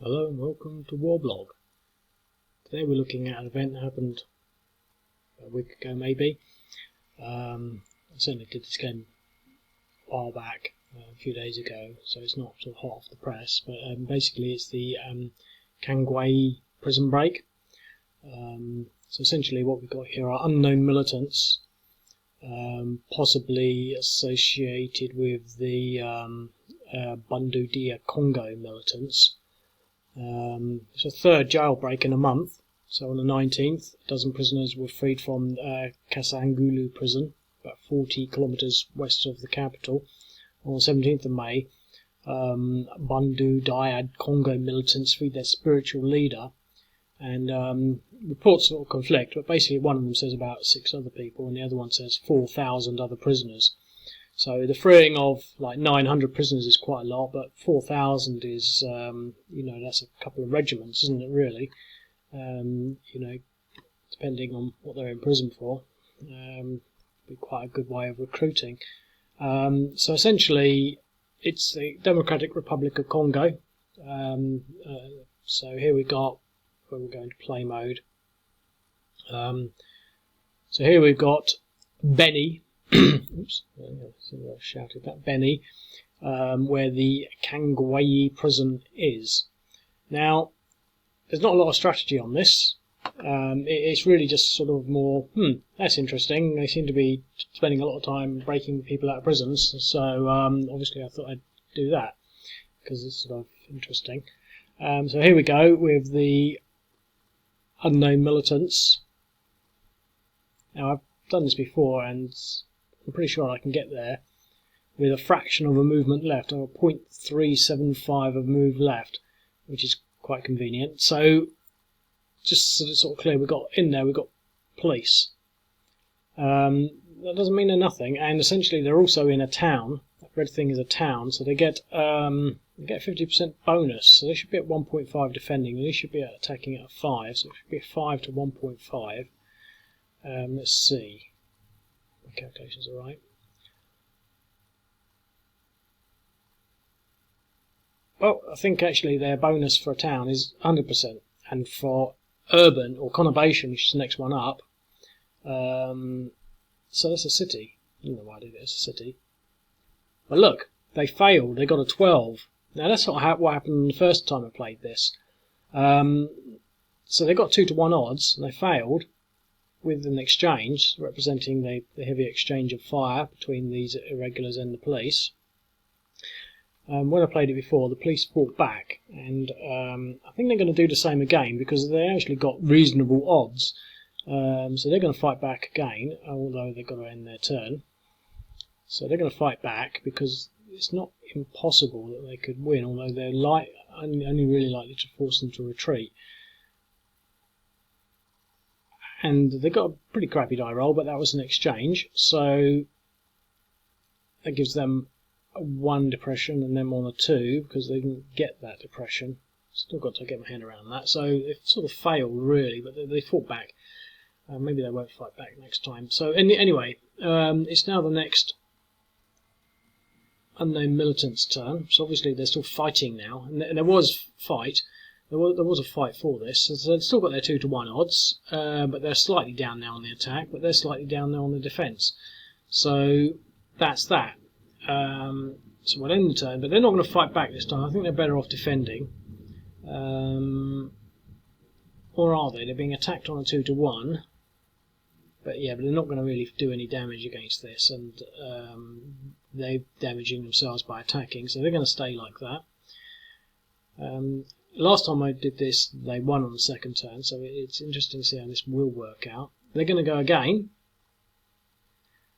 Hello and welcome to Warblog. Today we're looking at an event that happened a week ago maybe. I certainly did this game a while back, a few days ago, so it's not sort of hot off the press, but basically it's the Kangwayi prison break. So essentially what we've got here are unknown militants, possibly associated with the Bundu Congo militants. It's a third jailbreak in a month. So on the 19th, a dozen prisoners were freed from Kasangulu prison, about 40 kilometres west of the capital. On the 17th of May, Bundu Congo militants freed their spiritual leader. And reports sort of conflict, but basically one of them says about 6 other people, and the other one says 4,000 other prisoners. So the freeing of like 900 prisoners is quite a lot, but 4,000 is, that's a couple of regiments, isn't it, really? Depending on what they're in prison for. Be quite a good way of recruiting. So essentially, it's the Democratic Republic of Congo. So here we got, where we're going to play mode. So here we've got Benny. Oops, I shouted that. Benny, where the Kangwayi prison is. Now, there's not a lot of strategy on this. It's really just sort of more, that's interesting. They seem to be spending a lot of time breaking people out of prisons, so obviously I thought I'd do that, because it's sort of interesting. So here we go with the unknown militants. Now, I've done this before, and I'm pretty sure I can get there with a fraction of a movement left, or 0.375 of move left, which is quite convenient. So, just so it's sort of clear, we've got police. That doesn't mean they're nothing, and essentially they're also in a town. That red thing is a town, so they get 50% bonus. So they should be at 1.5 defending, and they should be attacking at 5. So it should be 5 to 1.5. Let's see. My calculations are right. Well, I think actually their bonus for a town is 100%, and for urban or conurbation, which is the next one up, so that's a city. I don't know why I did it as a city. But look, they failed. They got a 12. Now that's not what happened the first time I played this. So they got 2 to 1 odds, and they failed with an exchange representing the heavy exchange of fire between these irregulars and the police. When I played it before, the police fought back, and I think they're going to do the same again, because they actually got reasonable odds. So they're going to fight back again, although they've got to end their turn. So they're going to fight back, because it's not impossible that they could win, although they're only really likely to force them to retreat. And they got a pretty crappy die roll, but that was an exchange, so that gives them a 1 depression and them on a 2, because they didn't get that depression. Still got to get my head around that. So they've sort of failed, really, but they fought back. Maybe they won't fight back next time. So anyway, it's now the next unknown militant's turn. So obviously they're still fighting now, and there was fight. There was a fight for this, so they've still got their 2 to 1 odds, but they're slightly down now on the attack, but they're slightly down now on the defence. So that's that. So we'll end the turn, but they're not going to fight back this time. I think they're better off defending. Or are they? They're being attacked on a 2 to 1. But yeah, but they're not going to really do any damage against this, and they're damaging themselves by attacking, so they're going to stay like that. Last time I did this, they won on the second turn, so it's interesting to see how this will work out. They're going to go again.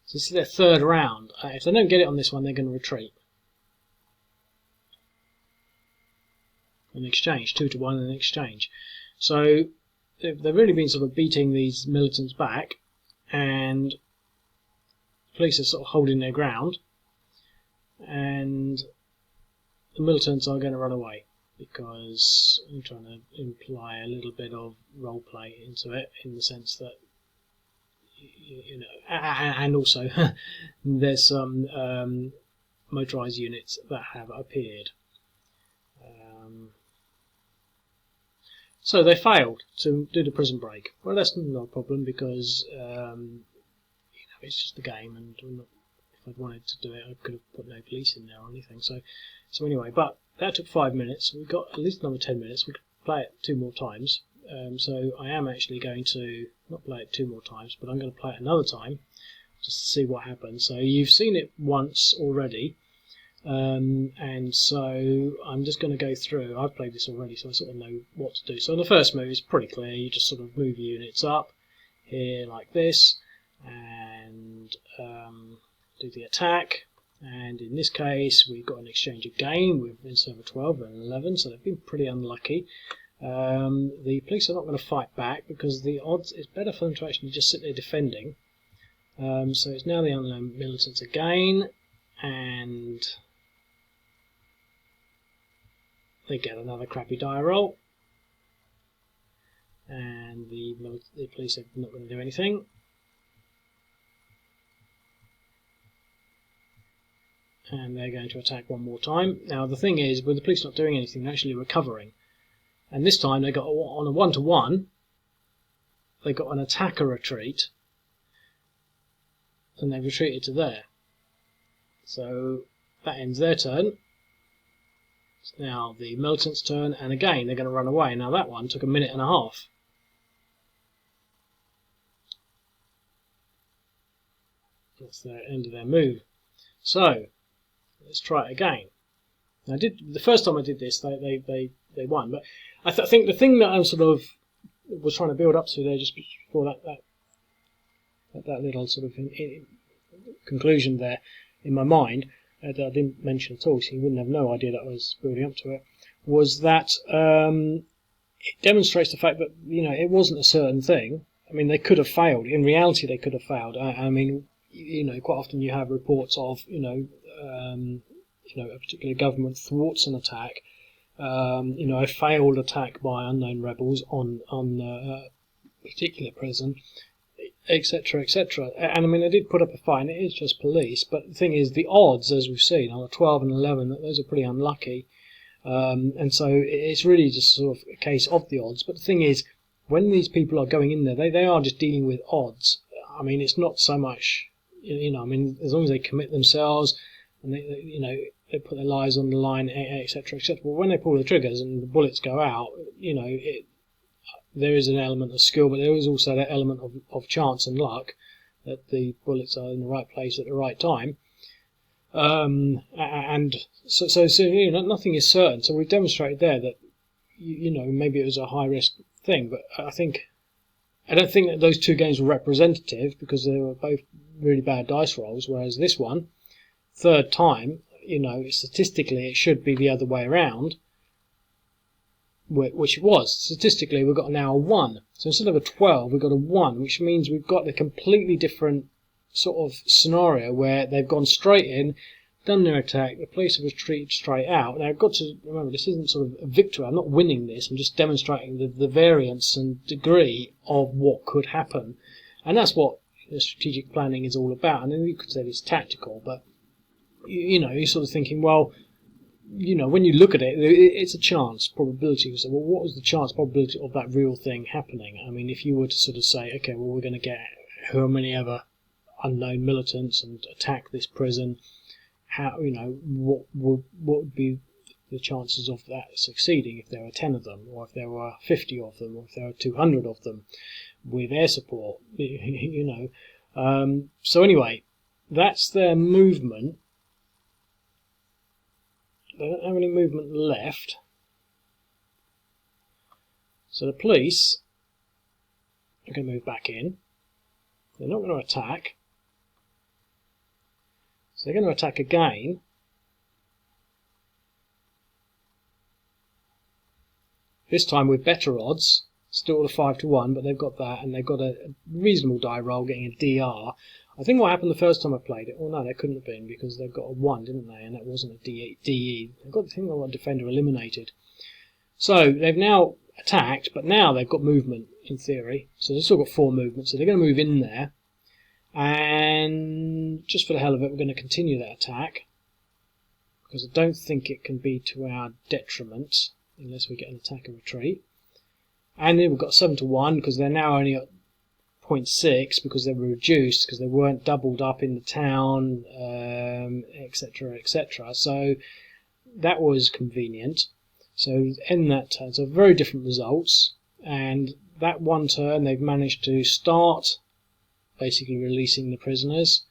So this is their third round. If they don't get it on this one, they're going to retreat. An exchange, 2 to 1 in exchange. So they've really been sort of beating these militants back, and the police are sort of holding their ground, and the militants are going to run away, because I'm trying to imply a little bit of role play into it, in the sense that, and also there's some motorised units that have appeared. So they failed to do the prison break. Well, that's not a problem because it's just a game, and if I'd wanted to do it, I could have put no police in there or anything. So anyway, but that took 5 minutes. We got at least another 10 minutes. We could play it 2 more times. So I am actually going to not play it 2 more times, but I'm going to play it another time just to see what happens. So you've seen it once already, and so I'm just going to go through. I've played this already, so I sort of know what to do. So the first move is pretty clear. You just sort of move your units up here like this, and do the attack. And in this case, we've got an exchange again with instead of 12 and 11, so they've been pretty unlucky. The police are not going to fight back because the odds, it's better for them to actually just sit there defending. So it's now the unknown militants again, and they get another crappy die roll, and the police are not going to do anything. And they're going to attack one more time. Now the thing is, with the police not doing anything, they're actually recovering. And this time they got on a 1-to-1. They got an attacker retreat, and they've retreated to there. So that ends their turn. It's now the militants' turn, and again they're going to run away. Now that one took 1.5 minutes. That's the end of their move. So let's try it again. I did the first time I did this. They won, but I think the thing that I'm sort of was trying to build up to there just before that little sort of conclusion there in my mind that I didn't mention at all, so you wouldn't have no idea that I was building up to it, was that it demonstrates the fact that it wasn't a certain thing. I mean, they could have failed. In reality, they could have failed. I mean, quite often you have reports of a particular government thwarts an attack, a failed attack by unknown rebels on a particular prison, etc., etc. And I mean, they did put up a fight, and it is just police. But the thing is, the odds, as we've seen, on a 12 and 11, those are pretty unlucky. And so it's really just sort of a case of the odds. But the thing is, when these people are going in there, they are just dealing with odds. I mean, it's not so much, I mean, as long as they commit themselves and they put their lives on the line, etc., etc. But when they pull the triggers and the bullets go out, there is an element of skill, but there is also that element of chance and luck that the bullets are in the right place at the right time. And so nothing is certain. So we've demonstrated there that maybe it was a high risk thing, but I don't think that those two games were representative because they were both really bad dice rolls. Whereas this one, third time, statistically it should be the other way around, which it was. Statistically, we've got now a 1. So instead of a 12, we've got a 1, which means we've got a completely different sort of scenario where they've gone straight in, done their attack, the police have retreated straight out. Now I've got to remember, this isn't sort of a victory. I'm not winning this. I'm just demonstrating the variance and degree of what could happen. And that's what the strategic planning is all about. And then you could say it's tactical, but you're sort of thinking, well, when you look at it, it's a chance probability. You say, well, what was the chance probability of that real thing happening? I mean, if you were to sort of say, okay, well, we're going to get how many ever unknown militants and attack this prison, how what would be the chances of that succeeding if there were 10 of them, or if there were 50 of them, or if there were 200 of them with air support, So anyway, that's their movement. They don't have any movement left. So the police are going to move back in. They're not going to attack. So they're going to attack again. This time with better odds. Still a 5-to-1, but they've got that, and they've got a reasonable die roll, getting a DR. I think what happened the first time I played it, well, no, they couldn't have been, because they've got a 1, didn't they? And that wasn't a DE. They've got the thing they got a defender eliminated. So they've now attacked, but now they've got movement, in theory. So they've still got 4 movements, so they're going to move in there. And just for the hell of it, we're going to continue that attack, because I don't think it can be to our detriment, unless we get an attacker retreat. and then we've got 7-1 because they're now only at 0.6 because they were reduced because they weren't doubled up in the town, etc., etc. So that was convenient. So in that turn, so very different results, and that one turn they've managed to start basically releasing the prisoners.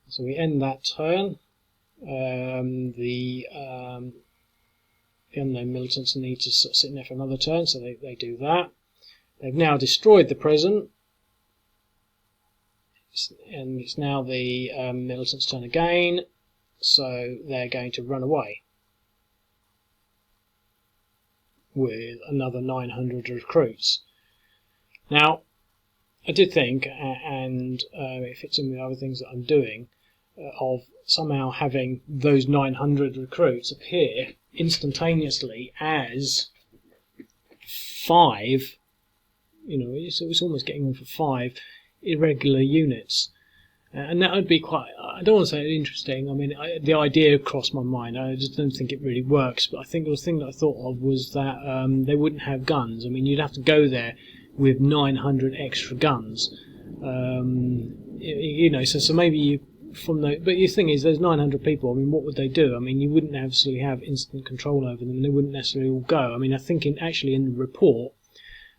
So we end that turn. The unknown militants need to sort of sit in there for another turn, so they do that. They've now destroyed the prison, and it's now the militants' turn again, so they're going to run away with another 900 recruits. Now, I did think, and it fits in with other things that I'm doing, of somehow having those 900 recruits appear instantaneously as 5, it's almost getting on for 5 irregular units. And that would be quite, I don't want to say interesting, I mean, the idea crossed my mind, I just don't think it really works, but I think the thing that I thought of was that they wouldn't have guns. I mean, you'd have to go there with 900 extra guns, so maybe you, but the thing is, there's 900 people, I mean, what would they do? I mean, you wouldn't necessarily have instant control over them, and they wouldn't necessarily all go. I mean, I think actually in the report,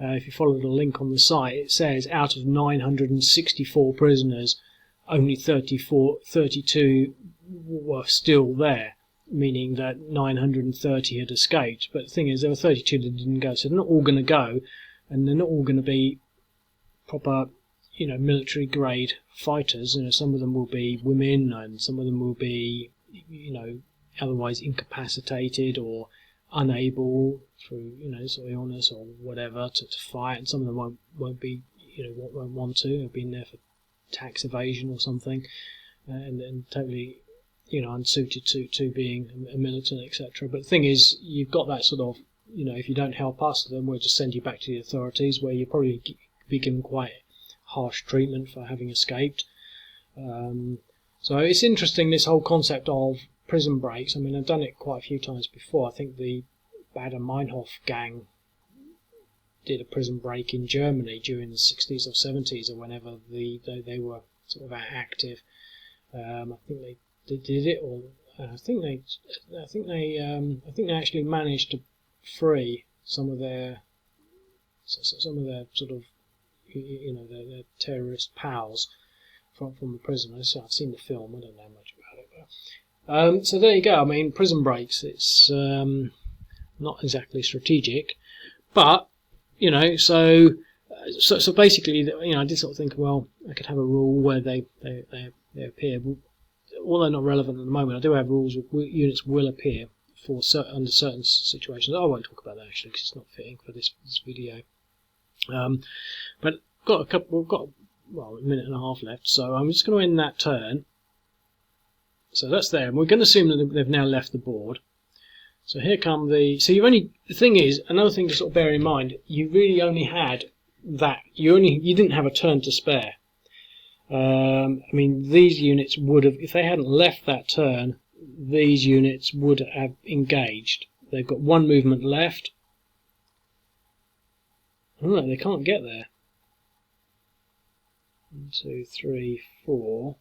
if you follow the link on the site, it says out of 964 prisoners, only 32 were still there, meaning that 930 had escaped. But the thing is, there were 32 that didn't go, so they're not all going to go, and they're not all going to be proper, military grade fighters. Some of them will be women, and some of them will be, otherwise incapacitated or unable through, sort of illness or whatever to fight, and some of them won't be, won't want to. Have been there for tax evasion or something, and totally, unsuited to being a militant, etc. But the thing is, you've got that sort of, if you don't help us, then we'll just send you back to the authorities, where you'll probably be given quite harsh treatment for having escaped. So it's interesting, this whole concept of prison breaks. I mean, I've done it quite a few times before. I think the Bader-Meinhof gang did a prison break in Germany during the 60s or 70s, or whenever they were sort of active. I think they did it, or I think they actually managed to free some of their sort of, their terrorist pals from the prison. So I've seen the film. I don't know much about it, but so there you go. I mean, prison breaks. It's not exactly strategic, but so basically, I did sort of think, well, I could have a rule where they appear. Although not relevant at the moment, I do have rules where units will appear under certain situations. I won't talk about that actually because it's not fitting for this video. But we've got a minute and a half left, so I'm just going to end that turn. So that's there, and we're going to assume that they've now left the board. So here come the thing is, another thing to sort of bear in mind, you really only had that, you didn't have a turn to spare. I mean, these units would have, if they hadn't left that turn, these units would have engaged. They've got one movement left. Oh, they can't get there. 1, 2, 3, 4.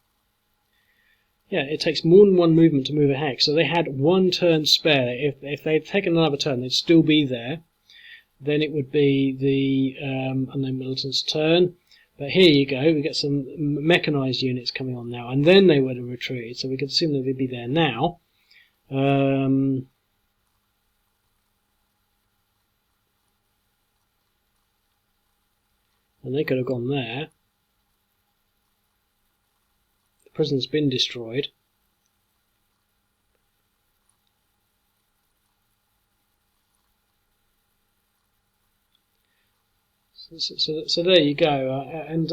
Yeah, it takes more than one movement to move a hex. So they had one turn spare. If they'd taken another turn, they'd still be there. Then it would be the unknown militant's turn. But here you go, we get some mechanised units coming on now, and then they would have retreated, so we could assume that they'd be there now. And they could have gone there. The prison's been destroyed. So there you go, and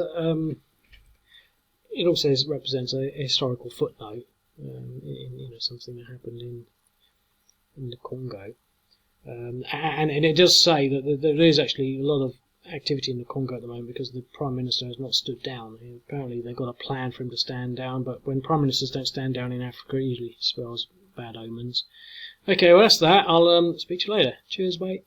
it also represents a historical footnote in something that happened in the Congo, and it does say that there is actually a lot of activity in the Congo at the moment because the Prime Minister has not stood down. Apparently they've got a plan for him to stand down, but when Prime Ministers don't stand down in Africa, it usually spells bad omens. Okay, well that's that. I'll speak to you later. Cheers, mate.